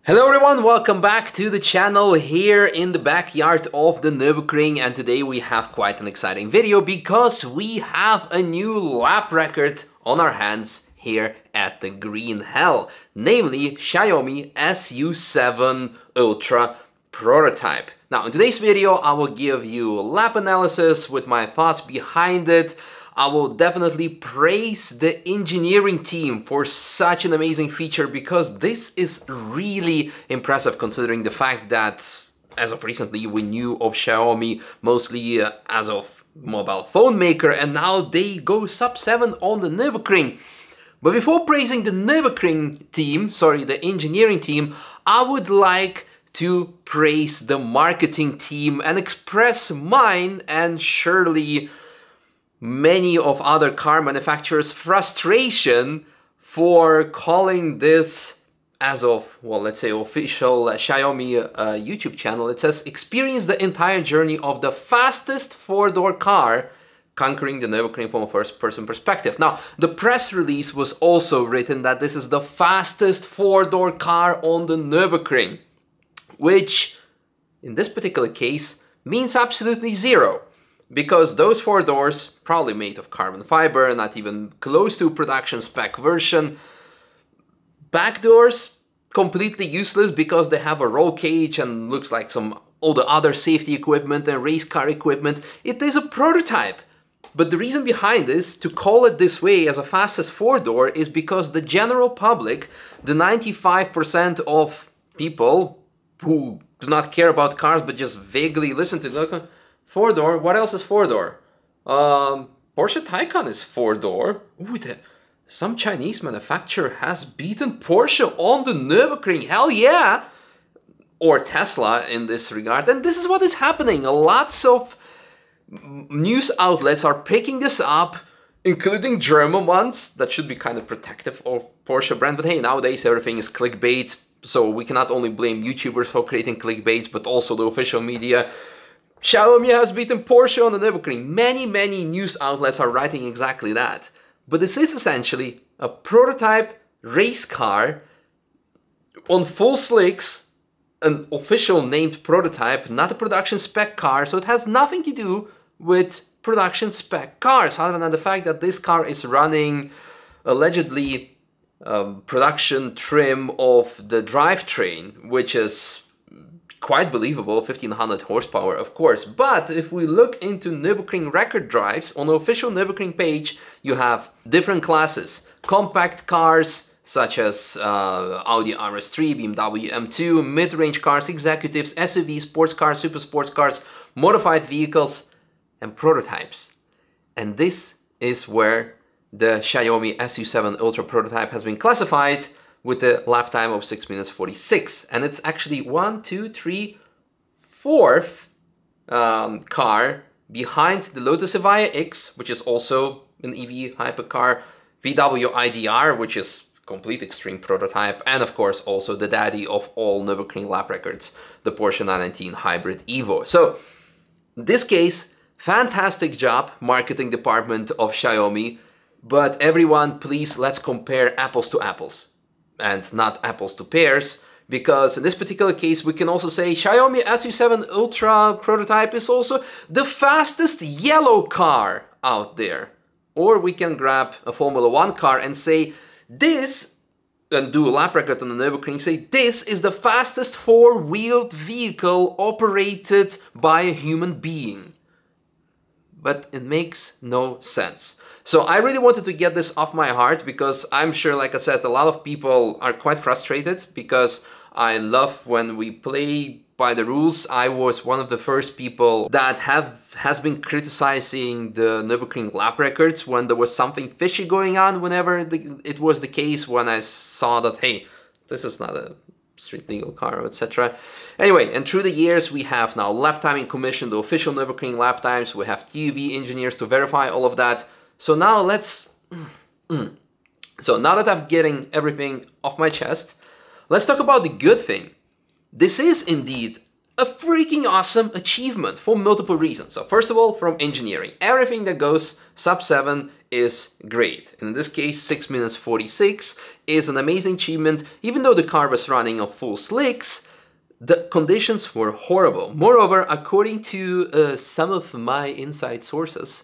Hello everyone, welcome back to the channel here in the backyard of the Nürburgring, and today we have quite an exciting video because we have a new lap record on our hands here at the Green Hell, namely Xiaomi SU7 Ultra prototype. Now in today's video I will give you a lap analysis with my thoughts behind it. I will definitely praise the engineering team for such an amazing feature because this is really impressive considering the fact that as of recently we knew of Xiaomi mostly as of mobile phone maker, and now they go sub 7 on the Nürburgring. But before praising the Nürburgring team, the engineering team, I would like to praise the marketing team and express mine and surely many of other car manufacturers' frustration for calling this, as of, well, let's say official Xiaomi YouTube channel, it says, experience the entire journey of the fastest four-door car conquering the Nürburgring from a first-person perspective. Now, the press release was also written that this is the fastest four-door car on the Nürburgring, which, in this particular case, means absolutely zero. Because those four doors, probably made of carbon fiber, not even close to production spec version. Back doors, completely useless because they have a roll cage and looks like all the other safety equipment and race car equipment. It is a prototype. But the reason behind this, to call it this way as a fastest four-door, is because the general public, the 95% of people who do not care about cars but just vaguely listen to them, four-door, what else is four-door? Porsche Taycan is four-door. Ooh, some Chinese manufacturer has beaten Porsche on the Nürburgring, hell yeah! Or Tesla in this regard, and this is what is happening. Lots of news outlets are picking this up, including German ones, that should be kind of protective of Porsche brand, but hey, nowadays everything is clickbait, so we cannot only blame YouTubers for creating clickbaits, but also the official media. Xiaomi has beaten Porsche on the Nürburgring. Many news outlets are writing exactly that. But this is essentially a prototype race car on full slicks, an official named prototype, not a production spec car, so it has nothing to do with production spec cars, other than the fact that this car is running allegedly production trim of the drivetrain, which is quite believable, 1500 horsepower, of course. But if we look into Nürburgring record drives, on the official Nürburgring page, you have different classes. Compact cars, such as Audi RS3, BMW M2, mid-range cars, executives, SUVs, sports cars, super sports cars, modified vehicles, and prototypes. And this is where the Xiaomi SU7 Ultra prototype has been classified, with a lap time of 6 minutes 46, and it's actually 4th car behind the Lotus Evija X, which is also an EV hypercar, VW IDR, which is complete extreme prototype, and of course also the daddy of all Nürburgring lap records, the Porsche 919 Hybrid Evo. So, in this case, fantastic job, marketing department of Xiaomi, but everyone, please, let's compare apples to apples and not apples to pears, because in this particular case we can also say Xiaomi SU7 Ultra prototype is also the fastest yellow car out there. Or we can grab a Formula 1 car and say this, and do a lap record on the Nürburgring, say this is the fastest four-wheeled vehicle operated by a human being. But it makes no sense. So I really wanted to get this off my heart because I'm sure, like I said, a lot of people are quite frustrated because I love when we play by the rules. I was one of the first people that has been criticizing the Nürburgring lap records when there was something fishy going on, whenever it was the case, when I saw that, hey, this is not a street legal car, etc. Anyway, and through the years we have now lap timing commission, the official Nürburgring lap times, we have TÜV engineers to verify all of that. So now now that I'm getting everything off my chest, let's talk about the good thing. This is indeed a freaking awesome achievement for multiple reasons. So first of all, from engineering, everything that goes sub 7 is great. In this case, 6 minutes 46 is an amazing achievement. Even though the car was running on full slicks, the conditions were horrible. Moreover, according to some of my inside sources,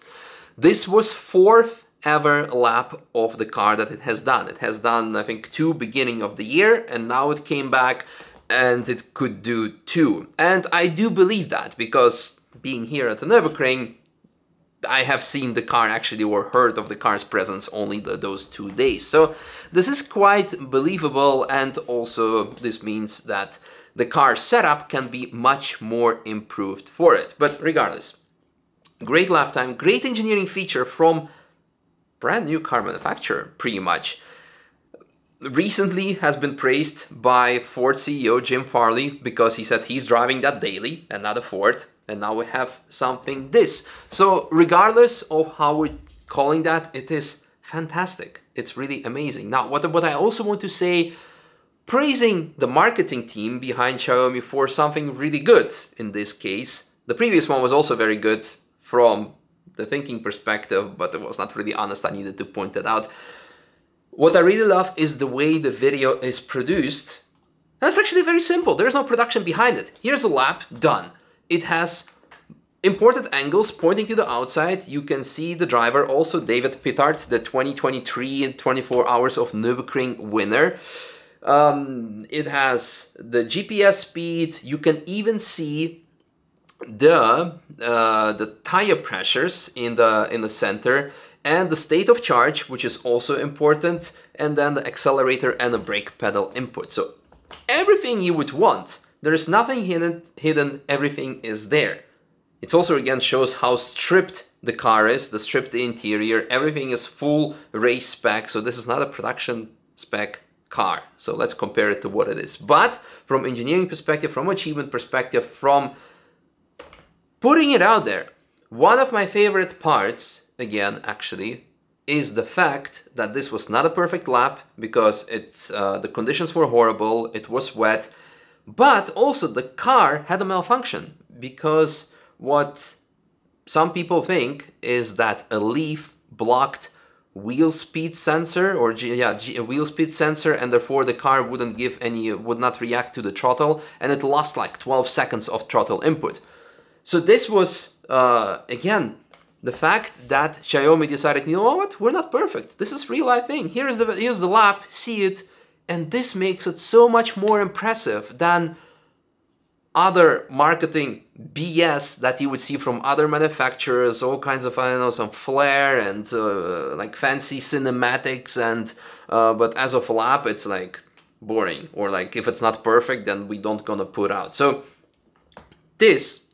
this was 4th ever lap of the car that it has done. It has done, I think, 2 beginning of the year, and now it came back and it could do 2. And I do believe that, because being here at the Nürburgring, I have seen the car actually, or heard of the car's presence only those 2 days. So this is quite believable, and also this means that the car setup can be much more improved for it. But regardless, great lap time, great engineering feature from brand new car manufacturer, pretty much. Recently has been praised by Ford CEO Jim Farley, because he said he's driving that daily and not a Ford, and now we have something this. So regardless of how we're calling that, it is fantastic. It's really amazing. Now what I also want to say, praising the marketing team behind Xiaomi for something really good in this case. The previous one was also very good from the thinking perspective, but it was not really honest. I needed to point that out. What I really love is the way the video is produced. That's actually very simple. There's no production behind it. Here's a lap, done. It has imported angles pointing to the outside. You can see the driver, also David Pittards, the 2023 and 24 Hours of Nürburgring winner. It has the GPS speed. You can even see the tire pressures in the center, and the state of charge, which is also important, and then the accelerator and the brake pedal input. So everything you would want. There is nothing hidden, everything is there. It also again shows how stripped the car is, the stripped interior, everything is full race spec, so this is not a production spec car. So let's compare it to what it is. But from engineering perspective, from achievement perspective, from putting it out there, one of my favorite parts, again, actually, is the fact that this was not a perfect lap, because it's the conditions were horrible, it was wet, but also the car had a malfunction, because what some people think is that a leaf blocked wheel speed sensor, or wheel speed sensor, and therefore the car would not react to the throttle, and it lost like 12 seconds of throttle input. So this was, again, the fact that Xiaomi decided, you know what, we're not perfect. This is real life thing. Here's the lap, see it, and this makes it so much more impressive than other marketing BS that you would see from other manufacturers, all kinds of, I don't know, some flair and like fancy cinematics, and but as of a lap, it's like boring, or like if it's not perfect, then we don't gonna put out. So this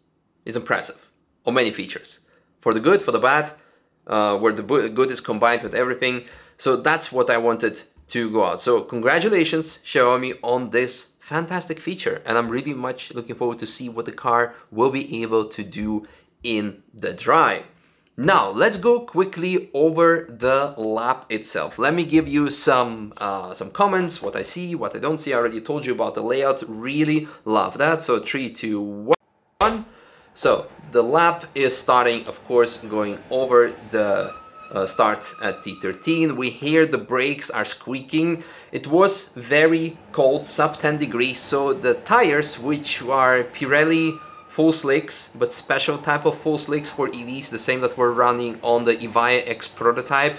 is impressive on many features, for the good, for the bad, where the good is combined with everything. So that's what I wanted to go out. So congratulations Xiaomi on this fantastic feature, and I'm really much looking forward to see what the car will be able to do in the dry. Now let's go quickly over the lap itself. Let me give you some comments, what I see, what I don't see. I already told you about the layout, really love that. So 3, 2, 1. So the lap is starting, of course, going over the start at T13. We hear the brakes are squeaking. It was very cold, sub 10 degrees, so the tires, which are Pirelli full slicks, but special type of full slicks for EVs, the same that were running on the Evija X prototype,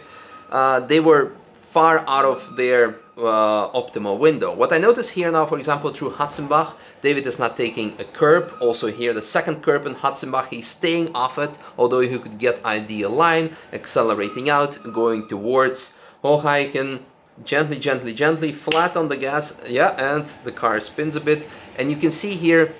they were far out of their optimal window. What I notice here now, for example, through Hatzenbach, David is not taking a curb. Also here, the second curb in Hatzenbach, he's staying off it, although he could get ideal line, accelerating out, going towards Hochheichen, gently, gently, gently, flat on the gas, yeah, and the car spins a bit. And you can see here,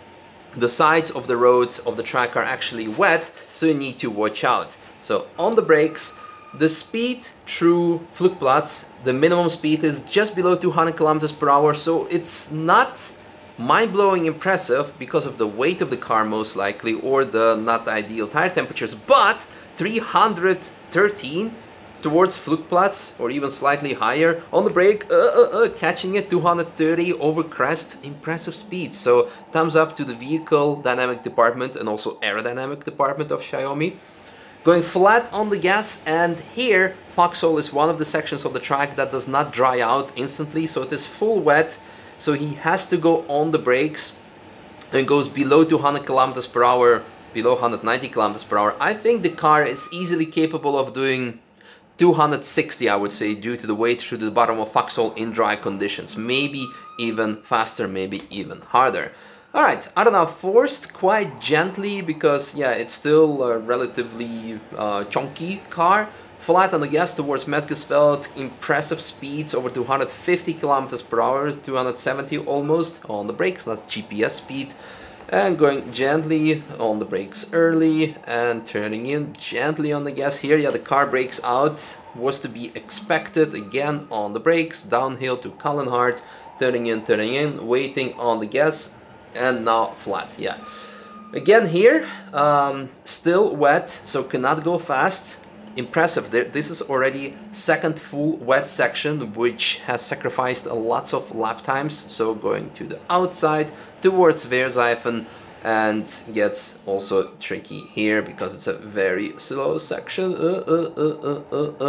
the sides of the road, of the track are actually wet, so you need to watch out. So on the brakes, the speed through Flugplatz, the minimum speed is just below 200 kilometers per hour, so it's not mind-blowing impressive because of the weight of the car most likely, or the not ideal tire temperatures, but 313 towards Flugplatz or even slightly higher. On the brake, catching it 230 over crest, impressive speed. So thumbs up to the vehicle dynamic department and also aerodynamic department of Xiaomi. Going flat on the gas, and here Foxhole is one of the sections of the track that does not dry out instantly, so it is full wet, so he has to go on the brakes and goes below 200 kilometers per hour, below 190 kilometers per hour. I think the car is easily capable of doing 260, I would say, due to the weight through the bottom of Foxhole in dry conditions. Maybe even faster, maybe even harder. Alright, I don't know, forced quite gently because, yeah, it's still a relatively chunky car. Flat on the gas towards Metzgesfeld, impressive speeds over 250 kilometers per hour, 270 almost on the brakes, that's GPS speed. And going gently on the brakes early and turning in gently on the gas here. Yeah, the car brakes out, was to be expected. Again on the brakes, downhill to Kallenhardt, turning in, waiting on the gas. And now flat, yeah. Again here, still wet, so cannot go fast. Impressive, this is already second full wet section, which has sacrificed lots of lap times. So going to the outside, towards Weerseifen, and gets also tricky here because it's a very slow section.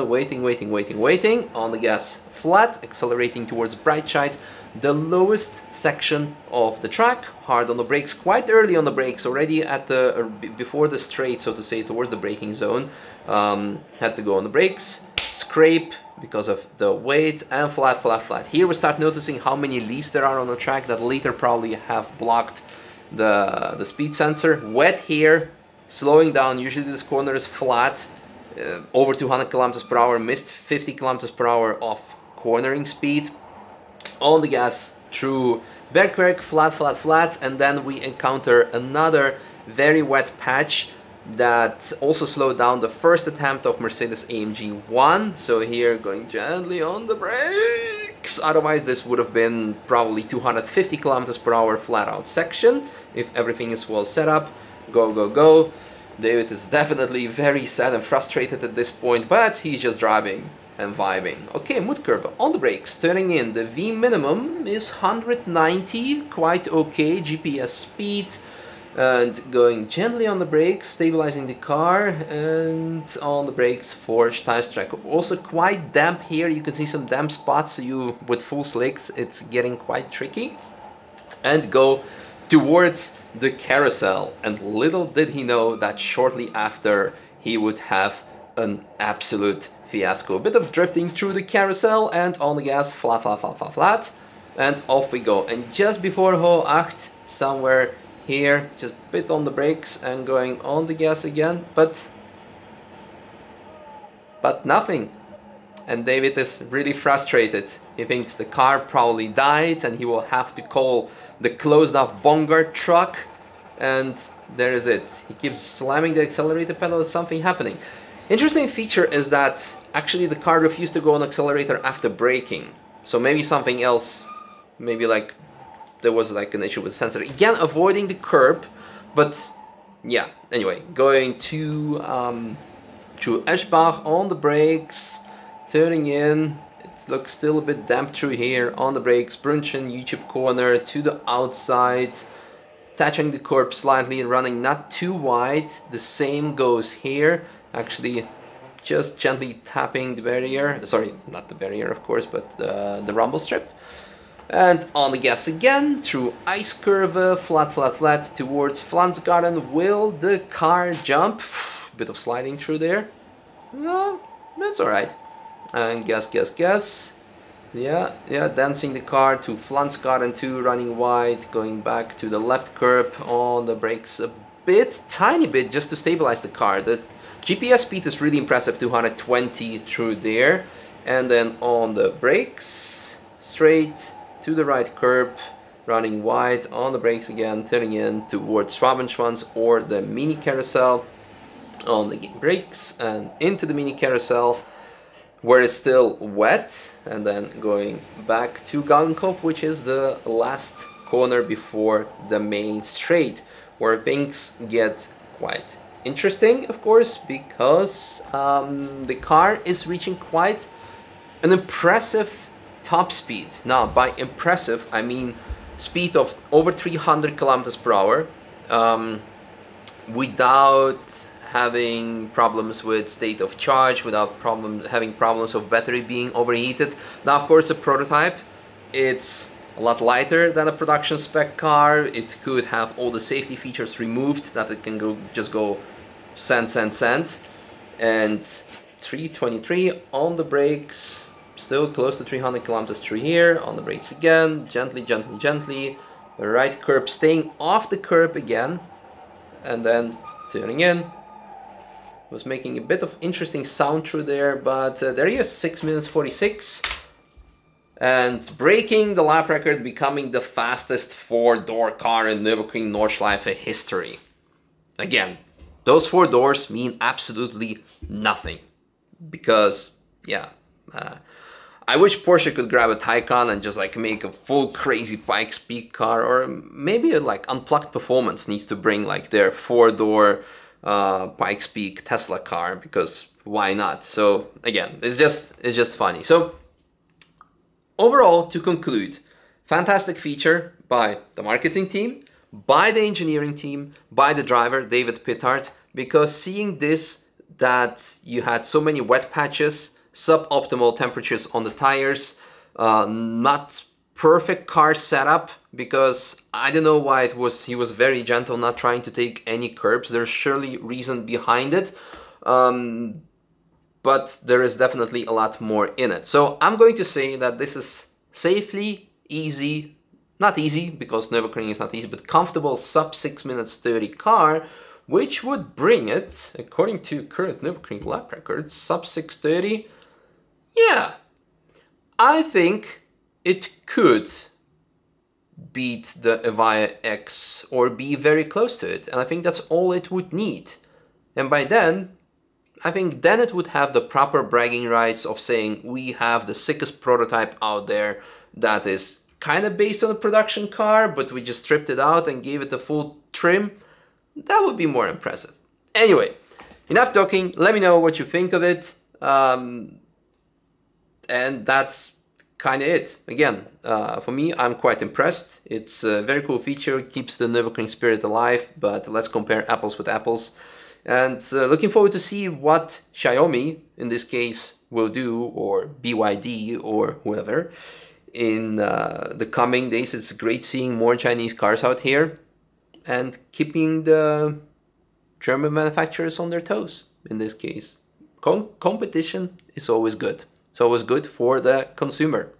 Waiting on the gas flat, accelerating towards Breitscheid, the lowest section of the track. Hard on the brakes, quite early on the brakes, already at the before the straight, so to say, towards the braking zone. Had to go on the brakes, scrape because of the weight, and flat. Here we start noticing how many leaves there are on the track that later probably have blocked the speed sensor. Wet here, slowing down. Usually this corner is flat, over 200 kilometers per hour, missed 50 kilometers per hour of cornering speed. On the gas through Bergwerk, flat, and then we encounter another very wet patch that also slowed down the first attempt of Mercedes AMG 1. So here going gently on the brakes. Otherwise this would have been probably 250 kilometers per hour flat out section if everything is well set up. Go. David is definitely very sad and frustrated at this point, but he's just driving and vibing. Okay, mood curve on the brakes, turning in. The V minimum is 190, quite okay GPS speed. And going gently on the brakes, stabilizing the car, and on the brakes for Steinstrecke. Also quite damp here, you can see some damp spots, so you, with full slicks, it's getting quite tricky. And go towards the carousel, and little did he know that shortly after he would have an absolute fiasco. A bit of drifting through the carousel, and on the gas, flat, and off we go. And just before Ho 8, somewhere here, just bit on the brakes and going on the gas again, but nothing. And David is really frustrated. He thinks the car probably died and he will have to call the closed off Bongard truck, and there is it. He keeps slamming the accelerator pedal, there's something happening. Interesting feature is that actually the car refused to go on accelerator after braking. So maybe something else, maybe like there was like an issue with the sensor. Again, avoiding the curb, but yeah, anyway, going to Eschbach on the brakes, turning in. It looks still a bit damp through here on the brakes. Brunchen, YouTube corner to the outside, touching the curb slightly and running not too wide. The same goes here, actually just gently tapping the barrier. Sorry, not the barrier of course, but the rumble strip. And on the gas again, through ice curve, flat towards Flansgarten. Will the car jump? Bit of sliding through there. No, that's alright. And gas. Yeah, dancing the car to Flansgarten 2, running wide, going back to the left curb on the brakes a bit, tiny bit, just to stabilize the car. The GPS speed is really impressive, 220 through there. And then on the brakes, straight to the right curb, running wide on the brakes again, turning in towards Schwabenschwanz or the mini carousel on the brakes and into the mini carousel where it's still wet, and then going back to Galgenkopf, which is the last corner before the main straight where things get quite interesting, of course, because the car is reaching quite an impressive top speed. Now, by impressive, I mean speed of over 300 kilometers per hour without having problems with state of charge, without having problems of battery being overheated. Now, of course, a prototype, it's a lot lighter than a production spec car. It could have all the safety features removed, that it can just go cent, and 323 on the brakes, still close to 300 kilometers through here. On the brakes again, gently, the right curb, staying off the curb again, and then turning in. Was making a bit of interesting sound through there, but there he is, 6 minutes 46. And breaking the lap record, becoming the fastest 4-door car in Nürburgring Nordschleife history. Again, those 4 doors mean absolutely nothing. Because, yeah, I wish Porsche could grab a Taycan and just like make a full crazy Pikes Peak car, or maybe like Unplugged Performance needs to bring like their 4-door Pikes Peak Tesla car, because why not? So again, it's just funny. So overall, to conclude, fantastic feature by the marketing team, by the engineering team, by the driver, David Pittard, because seeing this, that you had so many wet patches, suboptimal temperatures on the tires, not perfect car setup, because I don't know why he was very gentle, not trying to take any curbs. There's surely reason behind it, but there is definitely a lot more in it. So I'm going to say that this is safely easy, not easy because Nürburgring is not easy, but comfortable sub 6 minutes 30 car, which would bring it, according to current Nürburgring lap records, sub 6:30. Yeah, I think it could beat the Evija X or be very close to it. And I think that's all it would need. And by then, I think then it would have the proper bragging rights of saying we have the sickest prototype out there that is kind of based on a production car, but we just stripped it out and gave it the full trim. That would be more impressive. Anyway, enough talking. Let me know what you think of it. And that's kind of it. Again, for me, I'm quite impressed. It's a very cool feature, keeps the Nürburgring spirit alive, but let's compare apples with apples. And looking forward to see what Xiaomi, in this case, will do, or BYD, or whoever, in the coming days. It's great seeing more Chinese cars out here and keeping the German manufacturers on their toes, in this case. Competition is always good. It's always good for the consumer.